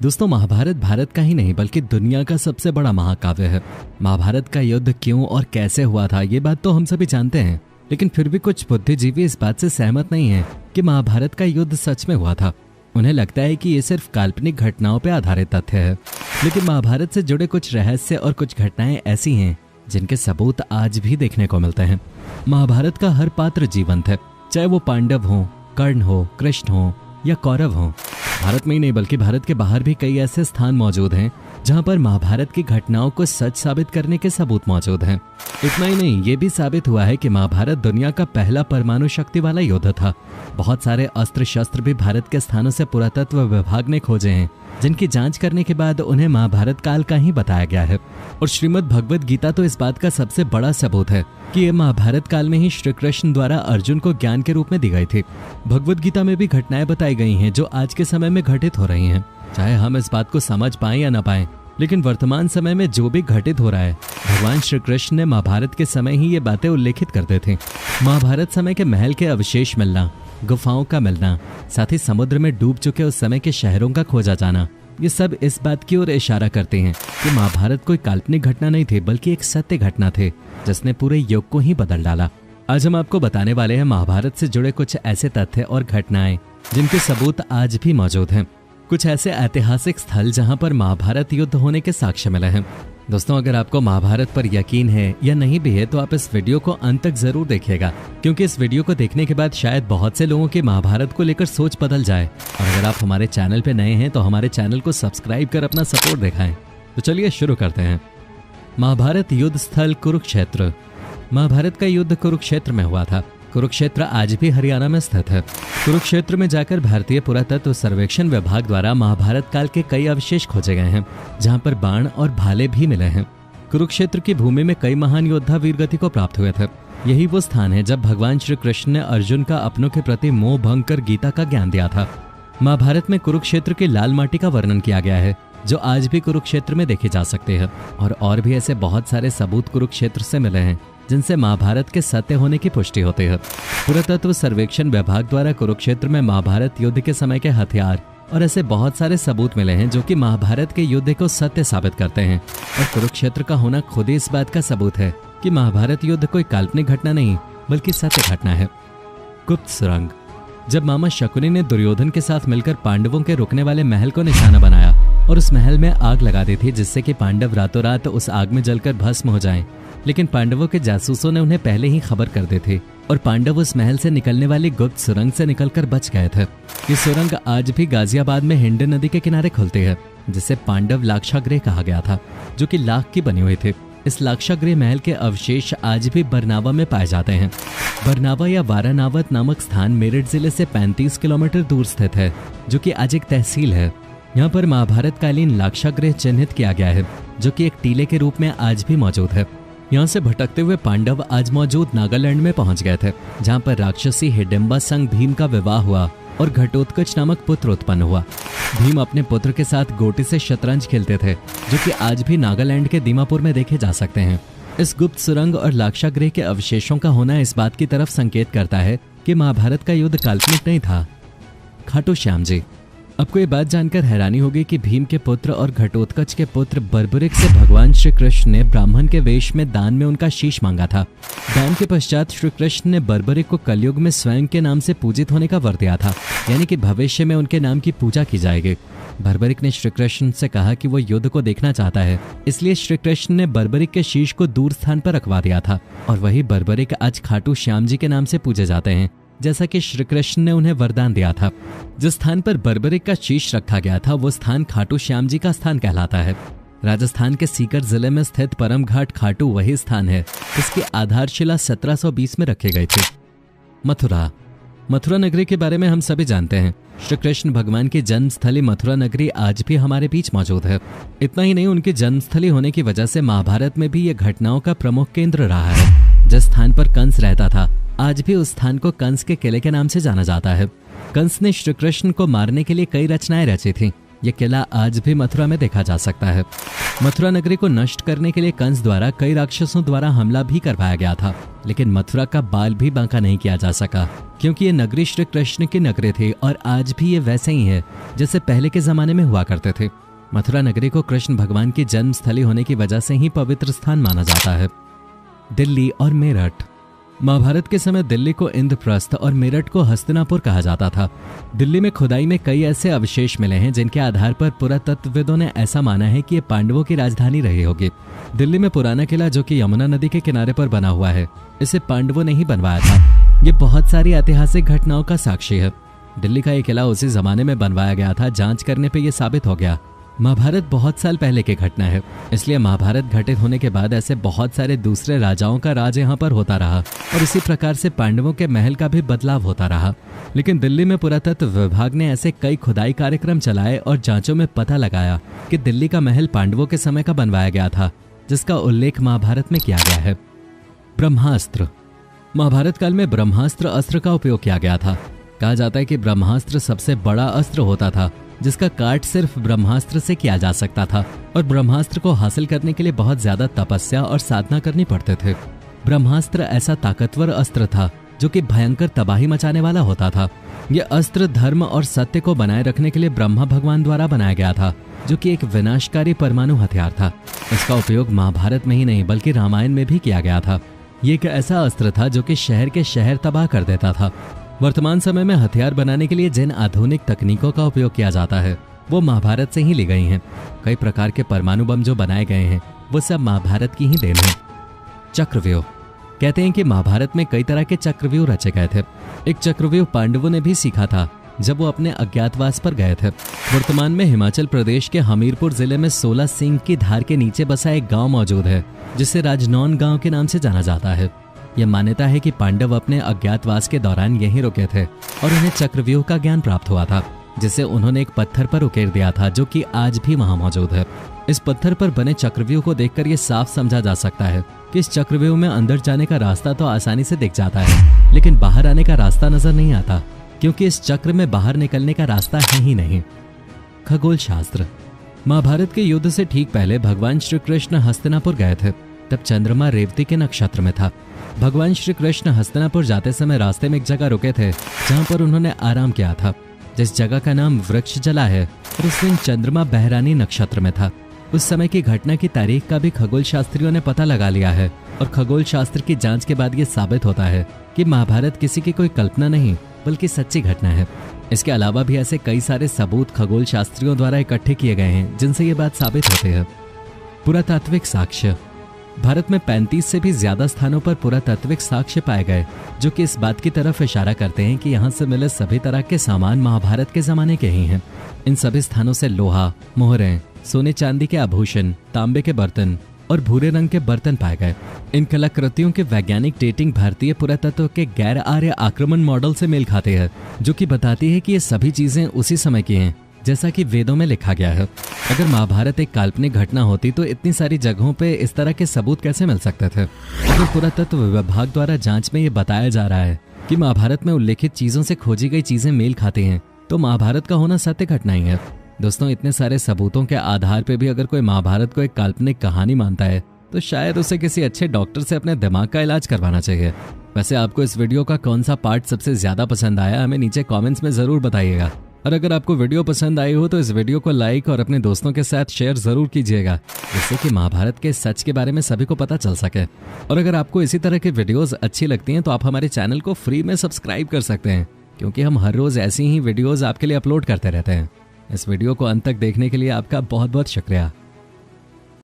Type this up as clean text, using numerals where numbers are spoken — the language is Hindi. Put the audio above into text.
दोस्तों, महाभारत भारत का ही नहीं बल्कि दुनिया का सबसे बड़ा महाकाव्य है। महाभारत का युद्ध क्यों और कैसे हुआ था ये बात तो हम सभी जानते हैं, लेकिन फिर भी कुछ बुद्धिजीवी इस बात से सहमत नहीं है कि महाभारत का युद्ध सच में हुआ था। उन्हें लगता है कि ये सिर्फ काल्पनिक घटनाओं पर आधारित तथ्य है। लेकिन महाभारत से जुड़े कुछ रहस्य और कुछ घटनाएं ऐसी हैं जिनके सबूत आज भी देखने को मिलते हैं। महाभारत का हर पात्र जीवंत है, चाहे वो पांडव हो, कर्ण हो, कृष्ण हो या कौरव हो। भारत में ही नहीं बल्कि भारत के बाहर भी कई ऐसे स्थान मौजूद हैं जहां पर महाभारत की घटनाओं को सच साबित करने के सबूत मौजूद हैं। इतना ही नहीं, ये भी साबित हुआ है कि महाभारत दुनिया का पहला परमाणु शक्ति वाला युद्ध था। बहुत सारे अस्त्र शस्त्र भी भारत के स्थानों से पुरातत्व विभाग ने खोजे हैं, जिनकी जांच करने के बाद उन्हें महाभारत काल का ही बताया गया है। और श्रीमद् भगवद गीता तो इस बात का सबसे बड़ा सबूत है कि ये महाभारत काल में ही श्री कृष्ण द्वारा अर्जुन को ज्ञान के रूप में दी गई थी। भगवद गीता में भी घटनाएं बताई गई हैं जो आज के समय में घटित हो रही हैं। चाहे हम इस बात को समझ पाएं या न पाएं, लेकिन वर्तमान समय में जो भी घटित हो रहा है, भगवान श्री कृष्ण ने महाभारत के समय ही ये बातें उल्लेखित करते थे। महाभारत समय के महल के अवशेष मिलना, गुफाओं का मिलना, साथ ही समुद्र में डूब चुके उस समय के शहरों का खोजा जाना, ये सब इस बात की ओर इशारा करते हैं कि महाभारत कोई काल्पनिक घटना नहीं थी बल्कि एक सत्य घटना थे जिसने पूरे युग को ही बदल डाला। आज हम आपको बताने वाले हैं महाभारत से जुड़े कुछ ऐसे तथ्य और घटनाएं जिनके सबूत आज भी मौजूद हैं। कुछ ऐसे ऐतिहासिक स्थल जहां पर महाभारत युद्ध होने के साक्ष्य मिले हैं। दोस्तों, अगर आपको महाभारत पर यकीन है या नहीं भी है तो आप इस वीडियो को अंत तक जरूर देखिएगा, क्योंकि इस वीडियो को देखने के बाद शायद बहुत से लोगों की महाभारत को लेकर सोच बदल जाए। और अगर आप हमारे चैनल पे नए हैं तो हमारे चैनल को सब्सक्राइब कर अपना सपोर्ट दिखाएं। तो चलिए शुरू करते हैं। महाभारत युद्ध स्थल कुरुक्षेत्र। महाभारत का युद्ध कुरुक्षेत्र में हुआ था। कुरुक्षेत्र आज भी हरियाणा में स्थित है। कुरुक्षेत्र में जाकर भारतीय पुरातत्व सर्वेक्षण विभाग द्वारा महाभारत काल के कई अवशेष खोजे गए हैं, जहां पर बाण और भाले भी मिले हैं। कुरुक्षेत्र की भूमि में कई महान योद्धा वीरगति को प्राप्त हुए थे। यही वो स्थान है जब भगवान श्री कृष्ण ने अर्जुन का अपनों के प्रति मोह भंग कर गीता का ज्ञान दिया था। महाभारत में कुरुक्षेत्र की लाल माटी का वर्णन किया गया है, जो आज भी कुरुक्षेत्र में देखे जा सकते हैं। और भी ऐसे बहुत सारे सबूत कुरुक्षेत्र से मिले हैं जिनसे महाभारत के सत्य होने की पुष्टि होती है। पुरातत्व सर्वेक्षण विभाग द्वारा कुरुक्षेत्र में महाभारत युद्ध के समय के हथियार और ऐसे बहुत सारे सबूत मिले हैं जो कि महाभारत के युद्ध को सत्य साबित करते हैं। और कुरुक्षेत्र का होना खुद ही इस बात का सबूत है कि महाभारत युद्ध कोई काल्पनिक घटना नहीं बल्कि सत्य घटना है। गुप्त सुरंग। जब मामा शकुनी ने दुर्योधन के साथ मिलकर पांडवों के रुकने वाले महल को निशाना बनाया और उस महल में आग लगा दी थी जिससे कि पांडव रातों रात उस आग में जलकर भस्म हो जाएं, लेकिन पांडवों के जासूसों ने उन्हें पहले ही खबर कर दी थी और पांडव उस महल से निकलने वाली गुप्त सुरंग से निकलकर बच गए थे। ये सुरंग आज भी गाजियाबाद में हिंड नदी के किनारे खुलती है, जिसे पांडव लाक्षागृह कहा गया था, जो कि लाख की बनी हुई थी। इस लाक्षागृह महल के अवशेष आज भी बरनावा में पाए जाते हैं। बरनावा या वारानावत नामक स्थान मेरठ जिले से 35 किलोमीटर दूर स्थित है, जो कि आज एक तहसील है। यहाँ पर महाभारत कालीन लाक्षागृह चिन्हित किया गया है, जो कि एक टीले के रूप में आज भी मौजूद है। यहाँ से भटकते हुए पांडव आज मौजूद नागालैंड में पहुंच गए थे, जहाँ पर राक्षसी हिडिंबा संग भीम का विवाह हुआ और घटोत्कच नामक पुत्र उत्पन्न हुआ। भीम अपने पुत्र के साथ गोटी से शतरंज खेलते थे, जो कि आज भी नागालैंड के दीमापुर में देखे जा सकते हैं। इस गुप्त सुरंग और लाक्षागृह के अवशेषों का होना इस बात की तरफ संकेत करता है कि महाभारत का युद्ध काल्पनिक नहीं था। खाटू श्याम जी। आपको ये बात जानकर हैरानी होगी कि भीम के पुत्र और घटोत्कच के पुत्र बर्बरिक से भगवान श्री कृष्ण ने ब्राह्मण के वेश में दान में उनका शीश मांगा था। दान के पश्चात श्री कृष्ण ने बर्बरिक को कलयुग में स्वयं के नाम से पूजित होने का वर दिया था, यानी कि भविष्य में उनके नाम की पूजा की जाएगी। बर्बरिक ने श्री कृष्ण से कहा कि वो युद्ध को देखना चाहता है, इसलिए श्री कृष्ण ने बर्बरिक के शीश को दूर स्थान पर रखवा दिया था और वही बर्बरिक आज खाटू श्याम जी के नाम से पूजे जाते हैं, जैसा कि श्री कृष्ण ने उन्हें वरदान दिया था। जिस स्थान पर बर्बरिक का शीश रखा गया था वो स्थान खाटू श्याम जी का स्थान कहलाता है। राजस्थान के सीकर जिले में स्थित परम घाट खाटू वही स्थान है जिसकी आधारशिला 1720 में रखी गई थी। मथुरा। मथुरा नगरी के बारे में हम सभी जानते हैं। श्री कृष्ण भगवान की जन्मस्थली मथुरा नगरी आज भी हमारे बीच मौजूद है। इतना ही नहीं, उनकी जन्मस्थली होने की वजह से महाभारत में भी ये घटनाओं का प्रमुख केंद्र रहा है। जिस स्थान पर कंस रहता था आज भी उस स्थान को कंस के किले के नाम से जाना जाता है। कंस ने श्री कृष्ण को मारने के लिए कई रचनाएं रची थी। ये किला आज भी मथुरा में देखा जा सकता है। मथुरा नगरी को नष्ट करने के लिए कंस द्वारा कई राक्षसों द्वारा हमला भी करवाया गया था, लेकिन मथुरा का बाल भी बांका नहीं किया जा सका, क्योंकि ये नगरी श्री कृष्ण की नगरी थी और आज भी ये वैसे ही है जैसे पहले के जमाने में हुआ करते थे। मथुरा नगरी को कृष्ण भगवान की जन्मस्थली होने की वजह से ही पवित्र स्थान माना जाता है। दिल्ली और मेरठ। महाभारत के समय दिल्ली को इंद्रप्रस्थ और मेरठ को हस्तिनापुर कहा जाता था। दिल्ली में खुदाई में कई ऐसे अवशेष मिले हैं जिनके आधार पर पुरातत्वविदों ने ऐसा माना है कि ये पांडवों की राजधानी रही होगी। दिल्ली में पुराना किला जो कि यमुना नदी के किनारे पर बना हुआ है, इसे पांडवों ने ही बनवाया था। ये बहुत सारी ऐतिहासिक घटनाओं का साक्षी है। दिल्ली का ये किला उसी जमाने में बनवाया गया था। जांच करने पर यह साबित हो गया। महाभारत बहुत साल पहले की घटना है, इसलिए महाभारत घटित होने के बाद ऐसे बहुत सारे दूसरे राजाओं का राज यहाँ पर होता रहा और इसी प्रकार से पांडवों के महल का भी बदलाव होता रहा। लेकिन दिल्ली में पुरातत्व विभाग ने ऐसे कई खुदाई कार्यक्रम चलाए और जांचों में पता लगाया कि दिल्ली का महल पांडवों के समय का बनवाया गया था, जिसका उल्लेख महाभारत में किया गया है। ब्रह्मास्त्र। महाभारत काल में ब्रह्मास्त्र अस्त्र का उपयोग किया गया था। कहा जाता है कि ब्रह्मास्त्र सबसे बड़ा अस्त्र होता था जिसका काट सिर्फ ब्रह्मास्त्र से किया जा सकता था और ब्रह्मास्त्र को हासिल करने के लिए बहुत ज्यादा तपस्या और साधना करनी पड़ते थे। ब्रह्मास्त्र ऐसा ताकतवर अस्त्र था जो कि भयंकर तबाही मचाने वाला होता था। यह अस्त्र धर्म और सत्य को बनाए रखने के लिए ब्रह्मा भगवान द्वारा बनाया गया था, जो कि एक विनाशकारी परमाणु हथियार था। इसका उपयोग महाभारत में ही नहीं बल्कि रामायण में भी किया गया था। ये एक ऐसा अस्त्र था जो कि शहर के शहर तबाह कर देता था। वर्तमान समय में हथियार बनाने के लिए जिन आधुनिक तकनीकों का उपयोग किया जाता है वो महाभारत से ही ली गई हैं। कई प्रकार के परमाणु बम जो बनाए गए हैं वो सब महाभारत की ही देन है। चक्रव्यूह। कहते हैं कि महाभारत में कई तरह के चक्रव्यूह रचे गए थे। एक चक्रव्यूह पांडवों ने भी सीखा था जब वो अपने अज्ञातवास पर गए थे। वर्तमान में हिमाचल प्रदेश के हमीरपुर जिले में 16 सिंह की धार के नीचे बसा एक गाँव मौजूद है जिसे राजनौन गाँव के नाम से जाना जाता है। यह मान्यता है कि पांडव अपने अज्ञातवास के दौरान यहीं रुके थे और उन्हें चक्रव्यूह का ज्ञान प्राप्त हुआ था, जिसे उन्होंने एक पत्थर पर उकेर दिया था जो कि आज भी वहां मौजूद है। इस पत्थर पर बने चक्रव्यूह को देखकर यह साफ समझा जा सकता है कि इस चक्रव्यूह में अंदर जाने का रास्ता तो आसानी से दिख जाता है, लेकिन बाहर आने का रास्ता नजर नहीं आता, क्योंकि इस चक्र में बाहर निकलने का रास्ता है ही नहीं। खगोल शास्त्र। महाभारत के युद्ध से ठीक पहले भगवान श्री कृष्ण हस्तिनापुर गए थे। तब चंद्रमा रेवती के नक्षत्र में था। भगवान श्री कृष्ण हस्तिनापुर जाते समय रास्ते में एक जगह रुके थे जहां पर उन्होंने आराम किया था, जिस जगह का नाम वृक्ष जला है, और उस दिन चंद्रमा बहरानी नक्षत्र में था। उस समय की घटना की तारीख का भी खगोल शास्त्रियों ने पता लगा लिया है और खगोल शास्त्र की जांच के बाद ये साबित होता है कि महाभारत किसी की कोई कल्पना नहीं बल्कि सच्ची घटना है। इसके अलावा भी ऐसे कई सारे सबूत खगोल शास्त्रियों द्वारा इकट्ठे किए गए हैं जिनसे ये बात साबित होती है। पुरातात्विक साक्ष्य। भारत में 35 से भी ज्यादा स्थानों पर पुरातात्विक साक्ष्य पाए गए जो कि इस बात की तरफ इशारा करते हैं कि यहाँ से मिले सभी तरह के सामान महाभारत के जमाने के ही हैं। इन सभी स्थानों से लोहा, मोहरें, सोने चांदी के आभूषण, तांबे के बर्तन और भूरे रंग के बर्तन पाए गए। इन कलाकृतियों के वैज्ञानिक डेटिंग भारतीय पुरातत्व के गैर आर्य आक्रमण मॉडल से मेल खाते हैं, जो कि बताती है कि ये सभी चीजें उसी समय की हैं जैसा कि वेदों में लिखा गया है। अगर महाभारत एक काल्पनिक घटना होती तो इतनी सारी जगहों पे इस तरह के सबूत कैसे मिल सकते थे? अगर पुरातत्व विभाग द्वारा जांच में ये बताया जा रहा है कि महाभारत में उल्लेखित चीजों से खोजी गई चीजें मेल खाती हैं, तो महाभारत का होना सत्य घटना ही है। दोस्तों, इतने सारे सबूतों के आधार पर भी अगर कोई महाभारत को एक काल्पनिक कहानी मानता है तो शायद उसे किसी अच्छे डॉक्टर से अपने दिमाग का इलाज करवाना चाहिए। वैसे आपको इस वीडियो का कौन सा पार्ट सबसे ज्यादा पसंद आया, हमें नीचे कमेंट्स में जरूर बताइएगा। और अगर आपको वीडियो पसंद आई हो तो इस वीडियो को लाइक और अपने दोस्तों के साथ शेयर जरूर कीजिएगा, जिससे कि महाभारत के सच के बारे में सभी को पता चल सके। और अगर आपको इसी तरह की वीडियोस अच्छी लगती हैं तो आप हमारे चैनल को फ्री में सब्सक्राइब कर सकते हैं, क्योंकि हम हर रोज ऐसी ही वीडियोस आपके लिए अपलोड करते रहते हैं। इस वीडियो को अंत तक देखने के लिए आपका बहुत बहुत शुक्रिया।